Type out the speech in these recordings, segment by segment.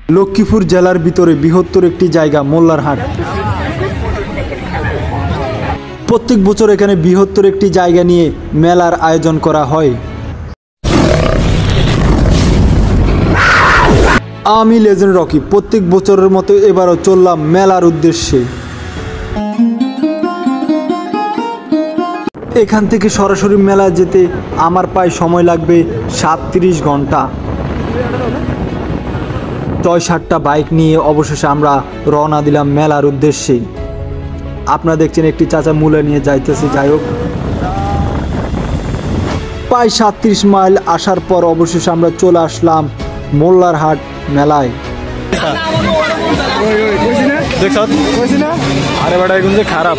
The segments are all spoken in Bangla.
লক্ষ্মীপুর জেলার ভিতরে বৃহত্তর একটি জায়গা মোল্লার হাট। প্রত্যেক বছর এখানে বৃহত্তর একটি জায়গা নিয়ে মেলার আয়োজন করা হয়। আমি লেজেন্ড রকি প্রত্যেক বছরের মতো এবারও চললাম মেলার উদ্দেশ্যে। এখান থেকে সরাসরি মেলা যেতে আমার প্রায় সময় লাগবে 37 ঘন্টা। 6-7টা বাইক নিয়ে অবশেষে আমরা রওনা দিলাম মেলার উদ্দেশ্যে। আপনারা দেখছেন একটি চাচা মূলা নিয়ে যাইতেছে। যাই হোক, প্রায় 37 মাইল আসার পর অবশেষে আমরা চলে আসলাম মোল্লার হাট মেলায়। আরে বেটা এখন যে খারাপ।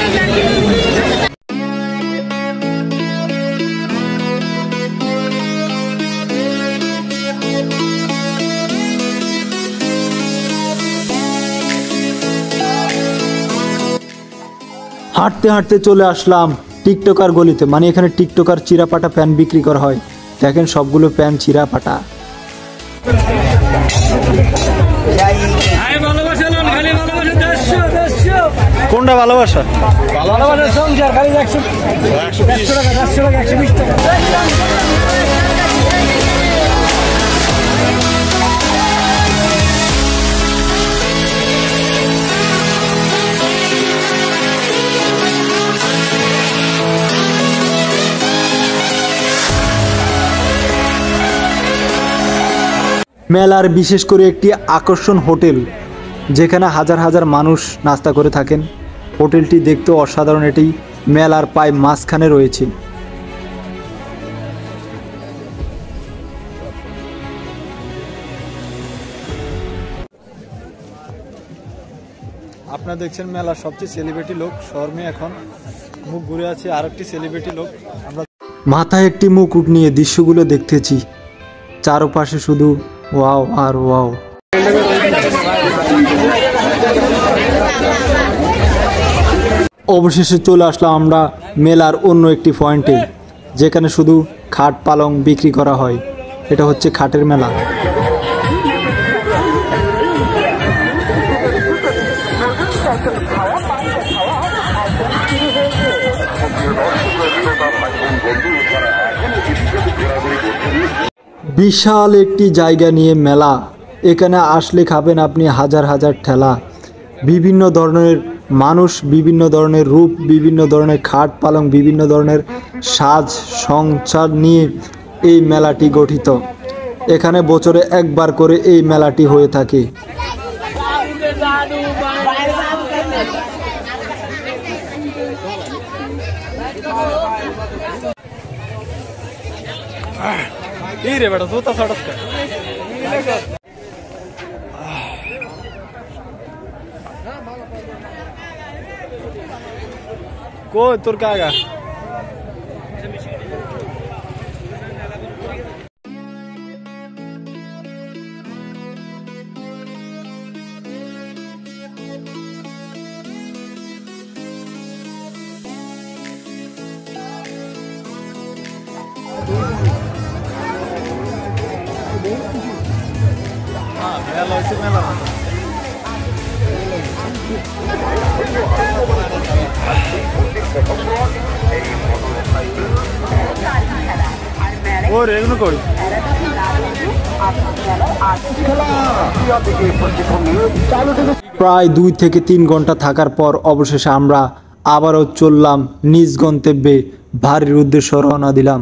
হাঁটতে হাঁটতে চলে আসলাম টিকটকার গলিতে, মানে এখানে টিকটকার চিরাপাটা প্যান বিক্রি করা হয়। দেখেন সবগুলো প্যান চিরাপাটা। কোনটা ভালোবাসা? মেলার বিশেষ করে একটি আকর্ষণ হোটেল, যেখানে হাজার হাজার মানুষ নাস্তা করে থাকেন। হোটেলটি দেখতে অসাধারণ। এটি মেলার প্রায় মাঝখানে রয়েছে। আপনারা দেখছেন মেলার সবচেয়ে সেলিব্রিটি লোক শর্মে এখন মুখ ঘুরে আছে। আর একটি সেলিব্রিটি লোক আমরা মাথায় একটি মুকুট নিয়ে দৃশ্যগুলো দেখতেছি। চারপাশে শুধু ওয়াও আর ওয়াও। অবশেষে চলে আসলাম আমরা মেলার অন্য একটি পয়েন্টে, যেখানে শুধু খাট পালং বিক্রি করা হয়। এটা হচ্ছে খাটের মেলা। বিশাল একটি জায়গা নিয়ে মেলা। এখানে আসলে খাবেন আপনি হাজার হাজার ঠেলা। বিভিন্ন ধরনের মানুষ, বিভিন্ন ধরনের রূপ, বিভিন্ন ধরনের খাট পালং, বিভিন্ন ধরনের সাজ সংসার নিয়ে এই মেলাটি গঠিত। এখানে বছরে একবার করে এই মেলাটি হয়ে থাকে। রে বেটা জুতা ছাড়াস কা? কই তোর কাগা? মেলা হচ্ছে মেলা। ওর এগুলো করি প্রায় 2 থেকে 3 ঘন্টা থাকার পর অবশেষে আমরা আবারও চললাম নিজ গন্তব্যে, বাড়ির উদ্দেশ্যে রওনা দিলাম।